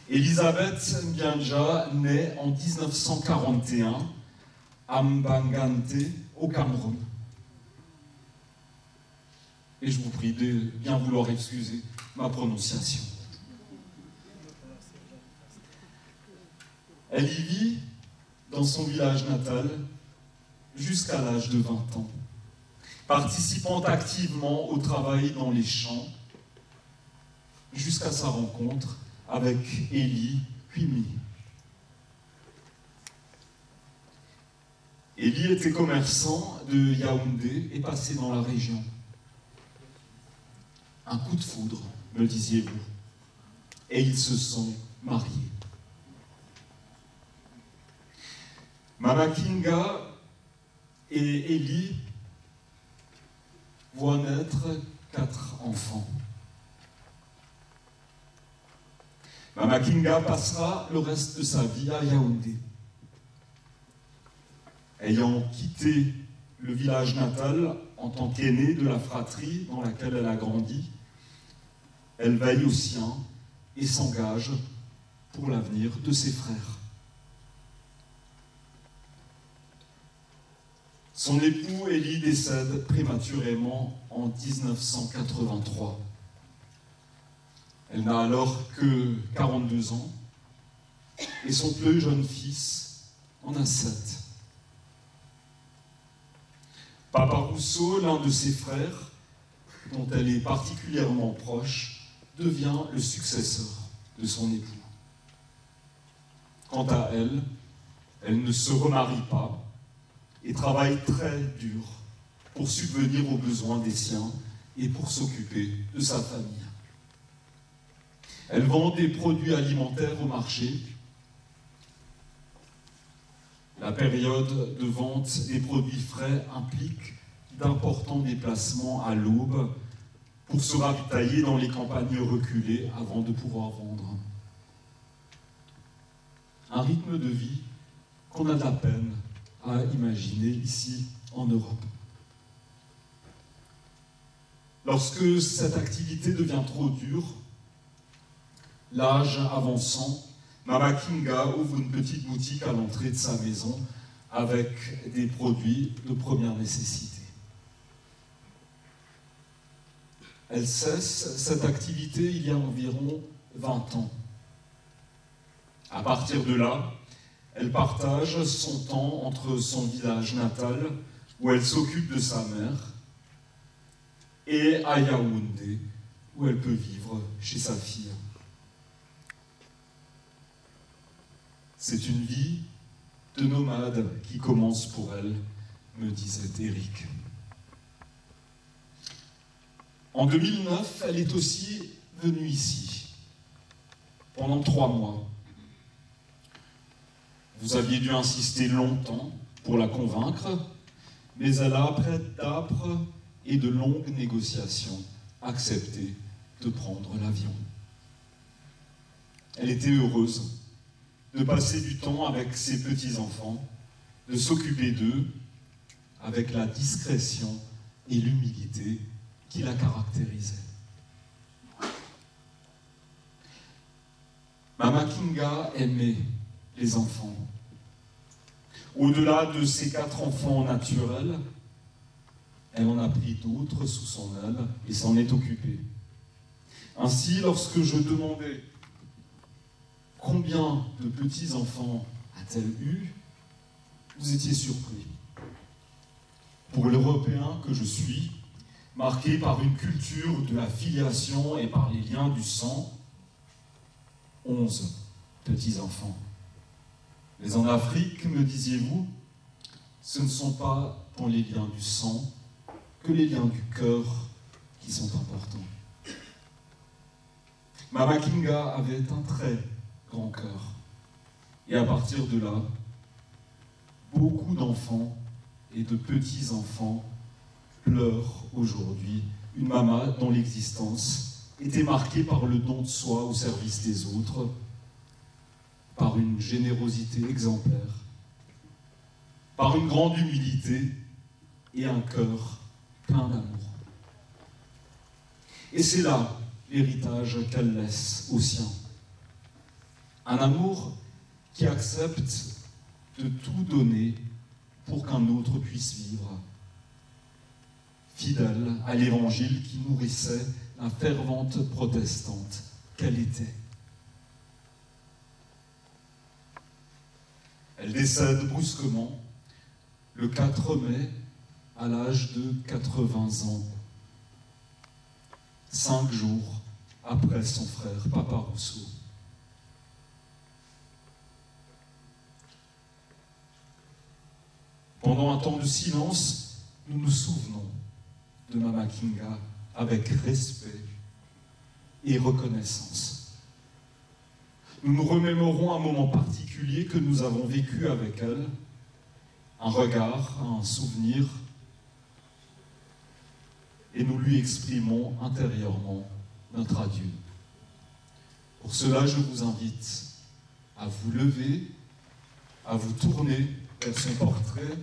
Elisabeth Mbianja naît en 1941 à Mbangante, au Cameroun. Et je vous prie de bien vouloir excuser ma prononciation. Elle y vit dans son village natal jusqu'à l'âge de 20 ans, participant activement au travail dans les champs, jusqu'à sa rencontre avec Élie Kwimi. Élie était commerçant de Yaoundé et passé dans la région. Un coup de foudre, me disiez-vous, et ils se sont mariés. Mama Kinga et Élie voient naître 4 enfants. Mama Kinga passera le reste de sa vie à Yaoundé. Ayant quitté le village natal en tant qu'aînée de la fratrie dans laquelle elle a grandi, elle veille au sien et s'engage pour l'avenir de ses frères. Son époux Élie décède prématurément en 1983. Elle n'a alors que 42 ans et son plus jeune fils en a 7. Papa Rousseau, l'un de ses frères, dont elle est particulièrement proche, devient le successeur de son époux. Quant à elle, elle ne se remarie pas et travaille très dur pour subvenir aux besoins des siens et pour s'occuper de sa famille. Elle vend des produits alimentaires au marché. La période de vente des produits frais implique d'importants déplacements à l'aube pour se ravitailler dans les campagnes reculées avant de pouvoir vendre. Un rythme de vie qu'on a de la peine à imaginer ici en Europe. Lorsque cette activité devient trop dure, l'âge avançant, Mama Kinga ouvre une petite boutique à l'entrée de sa maison avec des produits de première nécessité. Elle cesse cette activité il y a environ 20 ans. À partir de là, elle partage son temps entre son village natal, où elle s'occupe de sa mère, et à Yaoundé, où elle peut vivre chez sa fille. C'est une vie de nomade qui commence pour elle, me disait Eric. En 2009, elle est aussi venue ici, pendant 3 mois. Vous aviez dû insister longtemps pour la convaincre, mais elle a, après d'âpres et de longues négociations, accepté de prendre l'avion. Elle était heureuse de passer du temps avec ses petits-enfants, de s'occuper d'eux avec la discrétion et l'humilité qui la caractérisait. Mama Kinga aimait les enfants. Au-delà de ses 4 enfants naturels, elle en a pris d'autres sous son aile et s'en est occupée. Ainsi, lorsque je demandais combien de petits-enfants a-t-elle eu, vous étiez surpris. Pour l'Européen que je suis, marqué par une culture de la filiation et par les liens du sang, 11 petits-enfants. Mais en Afrique, me disiez-vous, ce ne sont pas dans les liens du sang que les liens du cœur qui sont importants. Mama Kinga avait un très grand cœur. Et à partir de là, beaucoup d'enfants et de petits-enfants pleurent aujourd'hui une maman dont l'existence était marquée par le don de soi au service des autres, par une générosité exemplaire, par une grande humilité et un cœur plein d'amour. Et c'est là l'héritage qu'elle laisse aux siens. Un amour qui accepte de tout donner pour qu'un autre puisse vivre. Fidèle à l'évangile qui nourrissait la fervente protestante qu'elle était. Elle décède brusquement le 4 mai à l'âge de 80 ans, 5 jours après son frère Papa Rousseau. Pendant un temps de silence, nous nous souvenons de Mama Kinga avec respect et reconnaissance. Nous nous remémorons un moment particulier que nous avons vécu avec elle, un regard, un souvenir, et nous lui exprimons intérieurement notre adieu. Pour cela, je vous invite à vous lever, à vous tourner vers son portrait